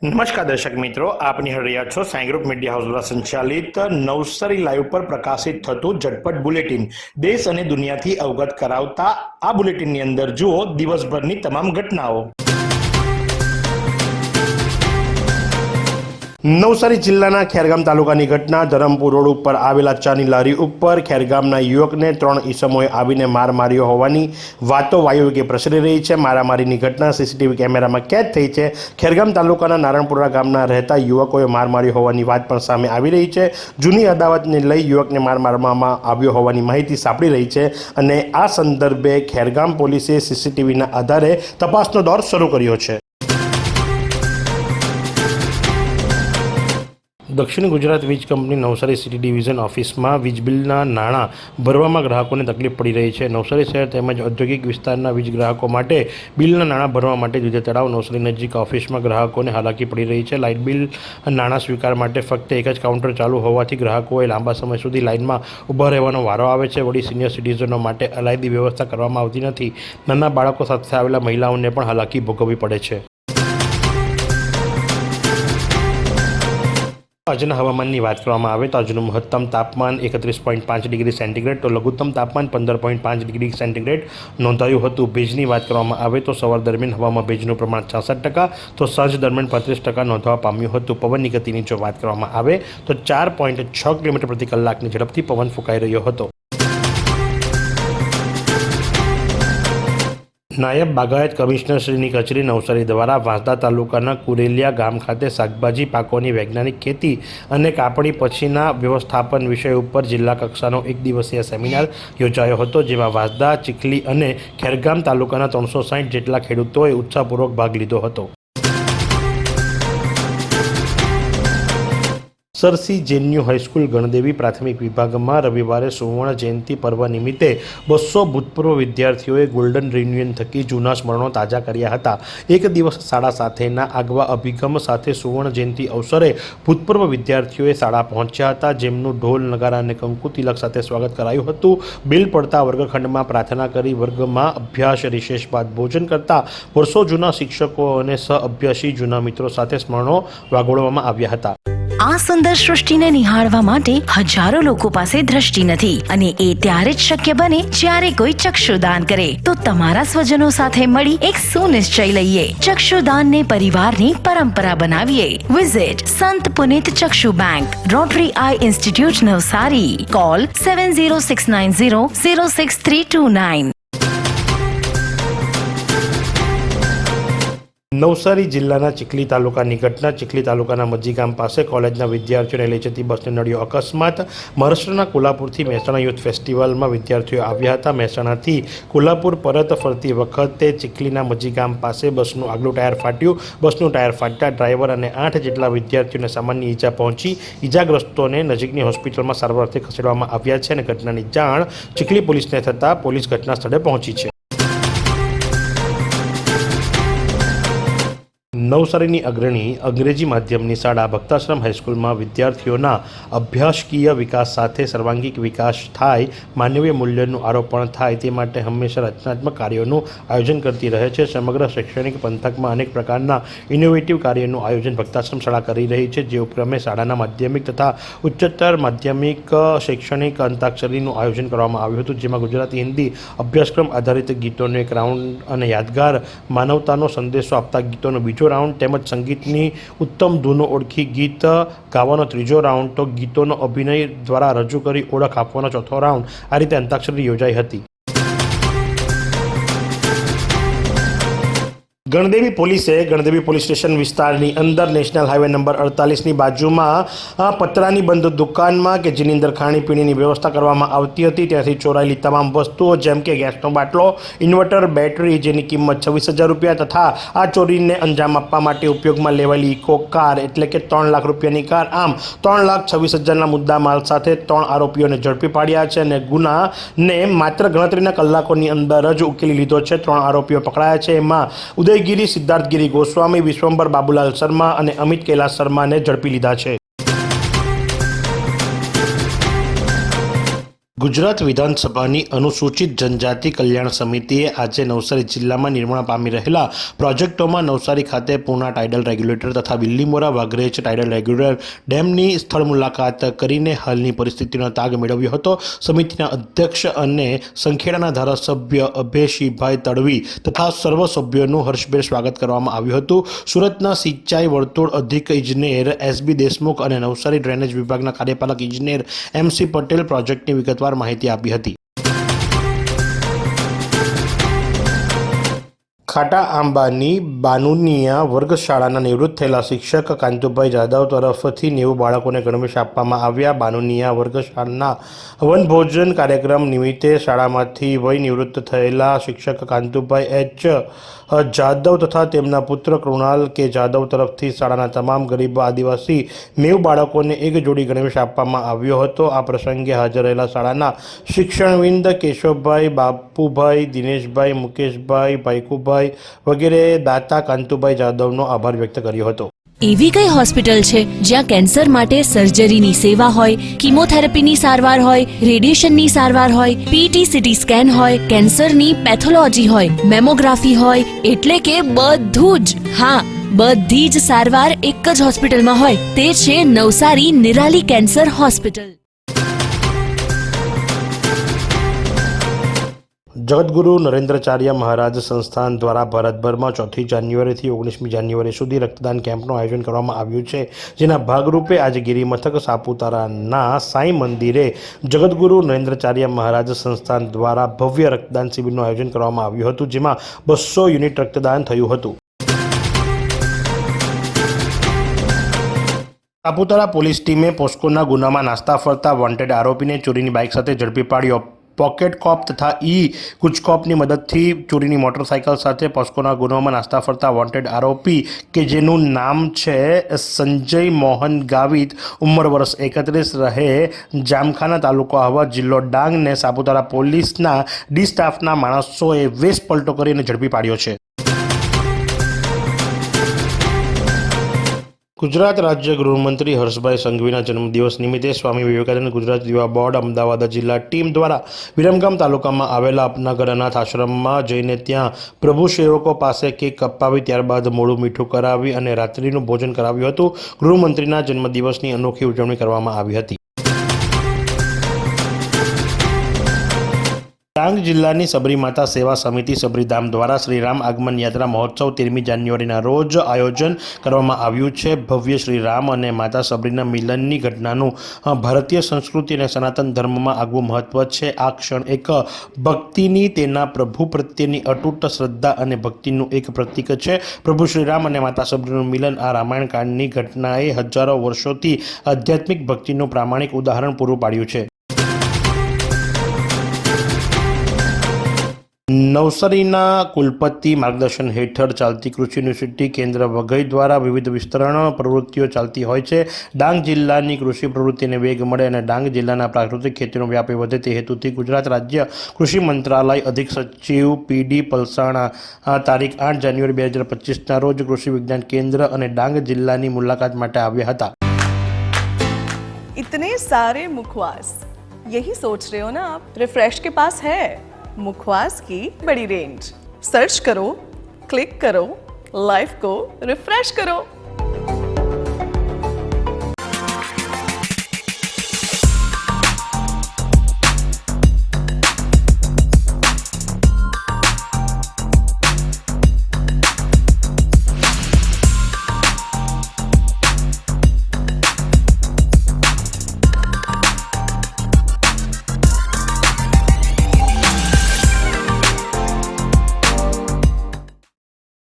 નમસ્કાર દર્શક મિત્રો, આપ નિહાળી રહ્યા છો સાઈ ગ્રુપ મીડિયા હાઉસ દ્વારા સંચાલિત નવસારી લાઈવ પર પ્રકાશિત થતું ઝટપટ બુલેટિન દેશ અને દુનિયાથી અવગત કરાવતા આ બુલેટિનની અંદર જુઓ દિવસભરની તમામ ઘટનાઓ। નવસારી જિલ્લાના ખેરગામ તાલુકાની ઘટના। ધરમપુર રોડ ઉપર આવેલા ચાની લારી ઉપર ખેરગામના યુવકને 3 ઈસમોએ આવીને માર માર્યો હોવાની વાતો વાયુવેગે પ્રસરી રહી છે। મારામારીની ઘટના સીસીટીવી કેમેરામાં કેદ થઈ છે। ખેરગામ તાલુકાના નારણપુરા ગામના રહેતા યુવકોએ માર માર્યો હોવાની વાત પણ સામે આવી રહી છે। જૂની અદાવતને લઈ યુવકને માર મારવામાં આવ્યો હોવાની માહિતી સાંપડી રહી છે અને આ સંદર્ભે ખેરગામ પોલીસે સીસીટીવીના આધારે તપાસનો દોર શરૂ કર્યો છે। દક્ષિણ ગુજરાત વીજ કંપની નવસારી સિટી ડિવિઝન ઓફિસમાં વીજ બિલના નાણાં ભરવામાં ગ્રાહકોને તકલીફ પડી રહી છે। નવસારી શહેર તેમજ ઔદ્યોગિક વિસ્તારના વીજ ગ્રાહકો માટે બિલના નાણાં ભરવા માટે દુધે તળાવ નવસારી નજીક ઓફિસમાં ગ્રાહકોને હાલાકી પડી રહી છે। લાઇટ બિલ નાણાં સ્વીકાર માટે ફક્ત એક જ કાઉન્ટર ચાલુ હોવાથી ગ્રાહકોએ લાંબા સમય સુધી લાઇનમાં ઊભા રહેવાનો વારો આવે છે। વળી સિનિયર સિટીઝનો માટે અલાયદી વ્યવસ્થા કરવામાં આવતી નથી। નાના બાળકો સાથે આવેલા મહિલાઓને પણ હાલાકી ભોગવવી પડે છે। આજના હવામાનની વાત કરવામાં આવે તો આજનું મહત્તમ તાપમાન 31.5 ડિગ્રી સેન્ટીગ્રેડ તો લઘુત્તમ તાપમાન 15.5 ડિગ્રી સેન્ટીગ્રેડ નોંધાયું હતું। ભેજની વાત કરવામાં આવે તો સવાર દરમિયાન હવામાં ભેજનું પ્રમાણ 66% તો સાંજ દરમિયાન 35% નોંધવા પામ્યું હતું। પવનની ગતિની જો વાત કરવામાં આવે તો 4.6 કિલોમીટર પ્રતિ કલાકની ઝડપથી પવન ફૂંકાઈ રહ્યો હતો। નાયબ બાગાયત કમિશનર શ્રીની કચેરી નવસારી દ્વારા વાંસદા તાલુકાના કુરેલિયા ગામ ખાતે શાકભાજી પાકોની વૈજ્ઞાનિક ખેતી અને કાપણી પછીના વ્યવસ્થાપન વિષય ઉપર જિલ્લા કક્ષાનો 1 દિવસીય સેમિનાર યોજાયો હતો, જેમાં વાંસદા, ચીખલી અને ખેરગામ તાલુકાના 360 જેટલા ખેડૂતોએ ઉત્સાહપૂર્વક ભાગ લીધો હતો। સરસી જેએનયુ હાઈસ્કૂલ ગણદેવી પ્રાથમિક વિભાગમાં રવિવારે સુવર્ણ જયંતિ પર્વ નિમિત્તે 200 ભૂતપૂર્વ વિદ્યાર્થીઓએ ગોલ્ડન રિયુનિયન થકી જૂના સ્મરણો તાજા કર્યા હતા। એક દિવસ શાળા સાથેના આગવા અભિગમ સાથે સુવર્ણ જયંતિ અવસરે ભૂતપૂર્વ વિદ્યાર્થીઓએ શાળા પહોંચ્યા હતા, જેમનું ઢોલ, નગારા અને કંકુ તિલક સાથે સ્વાગત કરાયું હતું। બેલ પડતા વર્ગખંડમાં પ્રાર્થના કરી વર્ગમાં અભ્યાસ, રિશેષ બાદ ભોજન કરતા વર્ષો જૂના શિક્ષકો અને સહ અભ્યાસી જૂના મિત્રો સાથે સ્મરણો વાગોળવામાં આવ્યા હતા। આ સુંદર સૃષ્ટિને નિહાળવા માટે હજારો લોકો પાસે દ્રષ્ટિ નથી અને એ ત્યારે જ શક્ય બને જ્યારે કોઈ ચક્ષુદાન કરે। તો તમારા સ્વજનો સાથે મળી એક સુનિશ્ચય લઈએ, ચક્ષુદાનને પરિવારની પરંપરા બનાવીએ। Visit Sant Punit Chakshu bank, Rotary eye institute Navsari. Call 7069006329। Navsari જિલ્લાના ચીખલી તાલુકાની ઘટના। ચીખલી તાલુકાના મજી ગામ પાસે કોલેજના વિદ્યાર્થીઓને લઈ જતી બસને નડ્યો અકસ્માત। મહારાષ્ટ્રના કોલ્હાપુરથી મહેસાણા યુથ ફેસ્ટિવલમાં વિદ્યાર્થીઓ આવ્યા હતા। મહેસાણાથી કોલ્હાપુર પરત ફરતી વખતે ચીખલીના મજી ગામ પાસે બસનું આગલું ટાયર ફાટ્યું। બસનું ટાયર ફાટતા ડ્રાઈવર અને 8 જેટલા વિદ્યાર્થીઓને સામાન્ય ઈજા પહોંચી। ઈજાગ્રસ્તોને નજીકની હોસ્પિટલમાં સારવાર અર્થે ખસેડવામાં આવ્યા છે અને ઘટનાની જાણ ચીખલી પોલીસને થતાં પોલીસ ઘટના સ્થળે પહોંચી છે। નવસારીની અગ્રણી અંગ્રેજી માધ્યમની શાળા ભક્તાશ્રમ હાઈસ્કૂલમાં વિદ્યાર્થીઓના અભ્યાસકીય વિકાસ સાથે સર્વાંગીક વિકાસ થાય, માનવીય મૂલ્યોનું આરોપણ થાય તે માટે હંમેશા રચનાત્મક કાર્યોનું આયોજન કરતી રહે છે। સમગ્ર શૈક્ષણિક પંથકમાં અનેક પ્રકારના ઇનોવેટિવ કાર્યોનું આયોજન ભક્તાશ્રમ શાળા કરી રહી છે। જે ઉપક્રમે શાળાના માધ્યમિક તથા ઉચ્ચતર માધ્યમિક શૈક્ષણિક અંતાક્ષરીનું આયોજન કરવામાં આવ્યું હતું, જેમાં ગુજરાતી હિન્દી અભ્યાસક્રમ આધારિત ગીતોનો એક રાઉન્ડ અને યાદગાર માનવતાનો સંદેશો આપતા ગીતોનો બીજો રાઉન્ડ તેમજ સંગીતની ઉત્તમ ધૂનો ઓળખી ગીત ગાવાનો 3જો રાઉન્ડ તો ગીતોનો અભિનય દ્વારા રજૂ કરી ઓળખ આપવાનો 4થો રાઉન્ડ આ રીતે અંતાક્ષરી યોજાઈ હતી। ગણદેવી પોલીસ સ્ટેશન વિસ્તારની અંદર નેશનલ હાઈવે નંબર 48ની બાજુમાં પતરાની બંધ દુકાનમાં કે જેની અંદર ખાણીપીણીની વ્યવસ્થા કરવામાં આવતી હતી ત્યાંથી ચોરાયેલી તમામ વસ્તુઓ જેમ કે ગેસનો બાટલો, ઇન્વર્ટર, બેટરી જેની કિંમત 26,000 રૂપિયા તથા આ ચોરીને અંજામ આપવા માટે ઉપયોગમાં લેવાયેલી ઇકો કાર એટલે કે 3 લાખ રૂપિયાની કાર, આમ 3,26,000ના મુદ્દા માલ સાથે 3 આરોપીઓને ઝડપી પાડ્યા છે અને ગુનાને માત્ર ગણતરીના કલાકોની અંદર જ ઉકેલી લીધો છે। 3 આરોપીઓ પકડાયા છે, એમાં ઉદયગીરી સિદ્ધાર્થગીરી ગોસ્વામી, વિશ્વંભર બાબુલાલ શર્મા અને અમિત કૈલાસ શર્માને ઝડપી લીધા છે। ગુજરાત વિધાનસભાની અનુસૂચિત જનજાતિ કલ્યાણ સમિતિએ આજે નવસારી જિલ્લામાં નિર્માણ પામી રહેલા પ્રોજેક્ટોમાં નવસારી ખાતે પૂર્ણા ટાઇડલ રેગ્યુલેટર તથા બિલ્લીમોરા વાઘરેજ ટાઇડલ રેગ્યુલેટર ડેમની સ્થળ મુલાકાત કરીને હાલની પરિસ્થિતિનો તાગ મેળવ્યો હતો. સમિતિના અધ્યક્ષ અને સંખેડાના ધારાસભ્ય અભેશીભાઈ તડવી તથા સર્વ સભ્યોનું હર્ષભેર સ્વાગત કરવામાં આવ્યું હતું. સુરતના સિંચાઈ વર્તુળ અધિક ઇજનેર એસબી દેશમુખ અને નવસારી ડ્રેનેજ વિભાગના કાર્યપાલક ઇજનેર એમસી પટેલ પ્રોજેક્ટની વિગતવાર માહિતી આપી હતી. ખાટા આંબાની બાનુનિયા વર્ગશાળાના નિવૃત્ત થયેલા શિક્ષક કાંતુભાઈ જાદવ તરફથી 90 બાળકોને ગણવેશ આપવામાં આવ્યા. બાનુનિયા વર્ગશાળાના વનભોજન કાર્યક્રમ નિમિત્તે શાળામાંથી વય નિવૃત્ત થયેલા શિક્ષક કાંતુભાઈ એચ જાદવ તથા તેમના પુત્ર કૃણાલ કે જાદવ તરફથી શાળાના તમામ ગરીબ આદિવાસી 90 બાળકોને એક જોડી ગણવેશ આપવામાં આવ્યો હતો. આ પ્રસંગે હાજર રહેલા શાળાના શિક્ષણવિંદ કેશવભાઈ, બાપુભાઈ, દિનેશભાઈ, મુકેશભાઈ, ભાઈકુભાઈ વગેરે દાતા કાંતુભાઈ જાદવનો આભાર વ્યક્ત કર્યો હતો. એવી કઈ હોસ્પિટલ છે જ્યાં કેન્સર માટે સર્જરીની સેવા હોય, કિમોથેરાપીની સારવાર હોય, રેડિયેશનની સારવાર હોય, પીટી સીટી સ્કેન હોય, કેન્સરની પેથોલોજી હોય, મેમોગ્રાફી હોય, એટલે કે બધું જ. હા, બધી જ સારવાર એક જ હોસ્પિટલમાં હોય. તે છે નવસારી નિરાલી કેન્સર હોસ્પિટલ. જગતગુરુ નરેન્દ્રાચાર્ય મહારાજ સંસ્થાન દ્વારા ભારતભરમાં 4 જાન્યુઆરીથી 19મી જાન્યુઆરી સુધી રક્તદાન કેમ્પનું આયોજન કરવામાં આવ્યું છે. જેના ભાગરૂપે આજે ગિરિમથક સાપુતારાના સાંઈ મંદિરે જગતગુરુ નરેન્દ્રાચાર્ય મહારાજ સંસ્થાન દ્વારા ભવ્ય રક્તદાન શિબિરનું આયોજન કરવામાં આવ્યું હતું, જેમાં 200 યુનિટ રક્તદાન થયું હતું. સાપુતારા પોલીસ ટીમે પોસ્કોના ગુનામાં નાસ્તા ફરતા વોન્ટેડ આરોપીને ચોરીની બાઇક સાથે ઝડપી પાડ્યો. પોકેટ કોપ તથા ગુજકોપની મદદથી ચોરીની મોટરસાઇકલ સાથે પોસ્કોના ગુનામાં નાસ્તા ફરતા વોન્ટેડ આરોપી કે જેનું નામ છે સંજય મોહન ગાવિત, ઉંમર વર્ષ 31, રહે જામખાના, તાલુકો આહવા, જિલ્લો ડાંગને સાપુતારા પોલીસના ડી સ્ટાફના માણસોએ વેશ પલટો કરીને ઝડપી પાડ્યો છે. ગુજરાત રાજ્ય ગૃહમંત્રી હર્ષભાઈ સંઘવીના જન્મદિવસ નિમિત્તે સ્વામી વિવેકાનંદ ગુજરાત યુવા બોર્ડ અમદાવાદ જિલ્લા ટીમ દ્વારા વિરમગામ તાલુકામાં આવેલા અપનાગર અનાથ આશ્રમમાં જઈને ત્યાં પ્રભુ સેવકો પાસે કેક કપાવી ત્યારબાદ મોડું મીઠું કરાવી અને રાત્રિનું ભોજન કરાવ્યું હતું. ગૃહમંત્રીના જન્મદિવસની અનોખી ઉજવણી કરવામાં આવી હતી. ડાંગ જિલ્લાની સબરીમાતા સેવા સમિતિ સબરીધામ દ્વારા શ્રીરામ આગમન યાત્રા મહોત્સવ 13મી જાન્યુઆરીના રોજ આયોજન કરવામાં આવ્યું છે. ભવ્ય શ્રીરામ અને માતા સબરીના મિલનની ઘટનાનું ભારતીય સંસ્કૃતિ અને સનાતન ધર્મમાં આગવું મહત્વ છે. આ ક્ષણ એક ભક્તિની, તેના પ્રભુ પ્રત્યેની અતૂટ શ્રદ્ધા અને ભક્તિનું એક પ્રતીક છે. પ્રભુ શ્રીરામ અને માતા સબરીનું મિલન આ રામાયણ કાળની ઘટનાએ હજારો વર્ષોથી આધ્યાત્મિક ભક્તિનું પ્રામાણિક ઉદાહરણ પૂરું પાડ્યું છે. નવસારીના કુલપતિ માર્ગદર્શન હેઠળ ચાલતી કૃષિ યુનિવર્સિટી કેન્દ્ર વઘઈ દ્વારા વિવિધ વિસ્તરણ પ્રવૃત્તિઓ ચાલતી હોય છે. ડાંગ જિલ્લાની કૃષિ પ્રવૃત્તિને વેગ મળે અને ડાંગ જિલ્લાના પ્રાકૃતિક ખેતીનો વ્યાપ વધે તે હેતુથી ગુજરાત રાજ્ય કૃષિ મંત્રાલય અધિક સચિવ પીડી પલસાણા તારીખ 8 જાન્યુઆરી 2025ના રોજ કૃષિ વિજ્ઞાન કેન્દ્ર અને ડાંગ જિલ્લાની મુલાકાત માટે આવ્યા હતા. इतने सारे मुखवास, यही सोच रहे हो ना आप? रिफ्रेश के पास है मुखवास की बड़ी रेंज. सर्च करो, क्लिक करो, लाइफ को रिफ्रेश करो.